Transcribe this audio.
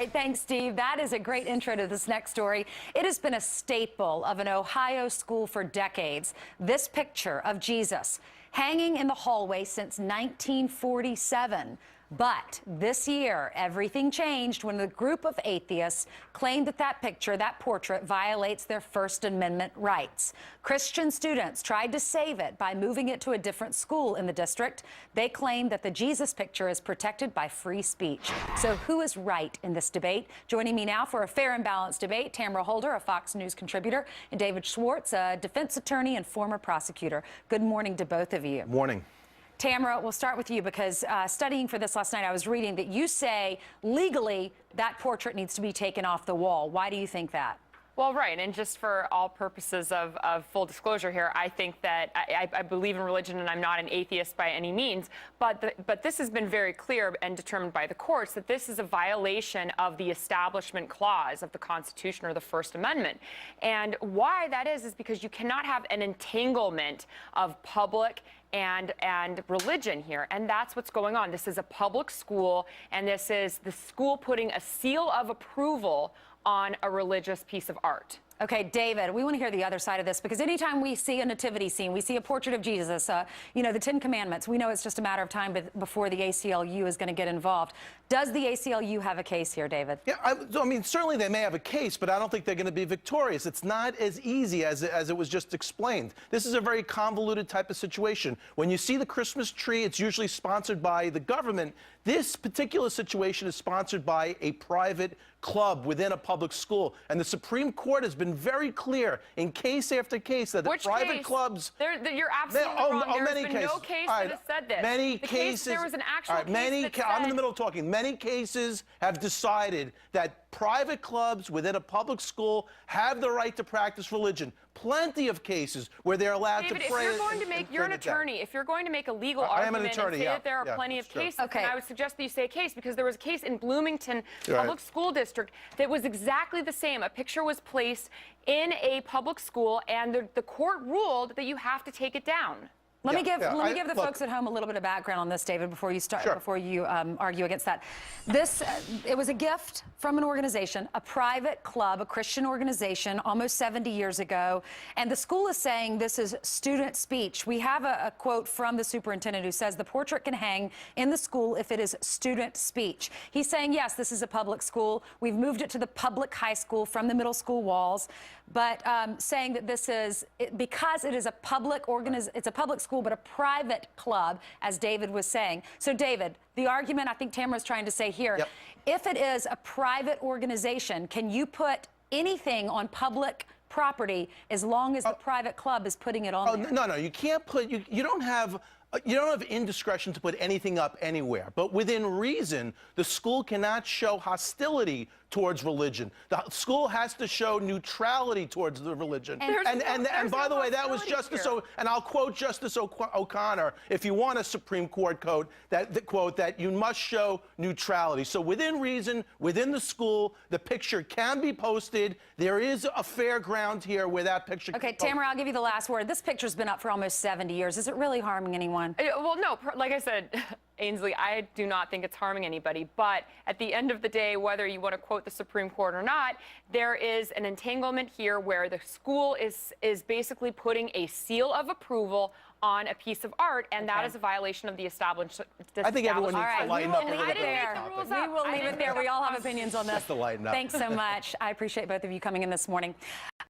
right, thanks, Steve. That is a great intro to this next story. It has been a staple of an Ohio school for decades. This picture of Jesus hanging in the hallway since 1947. But this year, everything changed when a group of atheists claimed that that picture, that portrait, violates their First Amendment rights. Christian students tried to save it by moving it to a different school in the district. They claimed that the Jesus picture is protected by free speech. So who is right in this debate? Joining me now for a fair and balanced debate, Tamara Holder, a Fox News contributor, and David Schwartz, a defense attorney and former prosecutor. Good morning to both of you. Morning. Tamara, we'll start with you because studying for this last night, I was reading that you say legally that portrait needs to be taken off the wall. Why do you think that? Well, right, and just for all purposes of full disclosure here, I think that I believe in religion and I'm not an atheist by any means, but this has been very clear and determined by the courts that this is a violation of the Establishment Clause of the Constitution or the First Amendment. And why that is because you cannot have an entanglement of public and religion here, and that's what's going on. This is a public school, and this is the school putting a seal of approval on a religious piece of art. Okay, David, we want to hear the other side of this because anytime we see a nativity scene, we see a portrait of Jesus, you know, the Ten Commandments, we know it's just a matter of time before the ACLU is going to get involved. Does the ACLU have a case here, David? Yeah, I mean, certainly they may have a case, but I don't think they're going to be victorious. It's not as easy as it was just explained. This is a very convoluted type of situation. When you see the Christmas tree, it's usually sponsored by the government. This particular situation is sponsored by a private club within a public school. And the Supreme Court has been very clear in case after case that the private clubs... You're absolutely wrong. There's been no case that has said this. Many cases... There was an actual case that said... I'm in the middle of talking. Many cases have decided that private clubs within a public school have the right to practice religion. Plenty of cases where they're allowed David, to pray. If you're going to make, you're an attorney. If you're going to make a legal argument and say that there are plenty of cases, then I would suggest that you say a case, because there was a case in Bloomington Public School District that was exactly the same. A picture was placed in a public school, and the court ruled that you have to take it down. Let me give the folks at home a little bit of background on this, David, before you start, before you argue against that. This, it was a gift from an organization, a private club, a Christian organization, almost 70 years ago, and the school is saying this is student speech. We have a quote from the superintendent who says the portrait can hang in the school if it is student speech. He's saying, yes, this is a public school. We've moved it to the public high school from the middle school walls, but saying that this is, because it is a public it's a public school, but a private club, as David was saying. So, David, the argument I think Tamara's trying to say here, if it is a private organization, can you put anything on public property as long as the private club is putting it on there? No, you can't put, you don't have indiscretion to put anything up anywhere. But within reason, the school cannot show hostility towards religion. The school has to show neutrality towards the religion. And by the way, that was Justice and I'll quote Justice O'Connor, if you want a Supreme Court quote, that you must show neutrality. So within reason, within the school, the picture can be posted. There is a fair ground here where that picture Okay, Tamara, I'll give you the last word. This picture's been up for almost 70 years. Is it really harming anyone? Well, no, like I said, Ainsley, I do not think it's harming anybody, but at the end of the day, whether you want to quote the Supreme Court or not, there is an entanglement here where the school is basically putting a seal of approval on a piece of art, and that is a violation of the established. I think everyone needs to lighten up a little bit. We will leave it there. We all have opinions on this. Just to lighten up. Thanks so much. I appreciate both of you coming in this morning.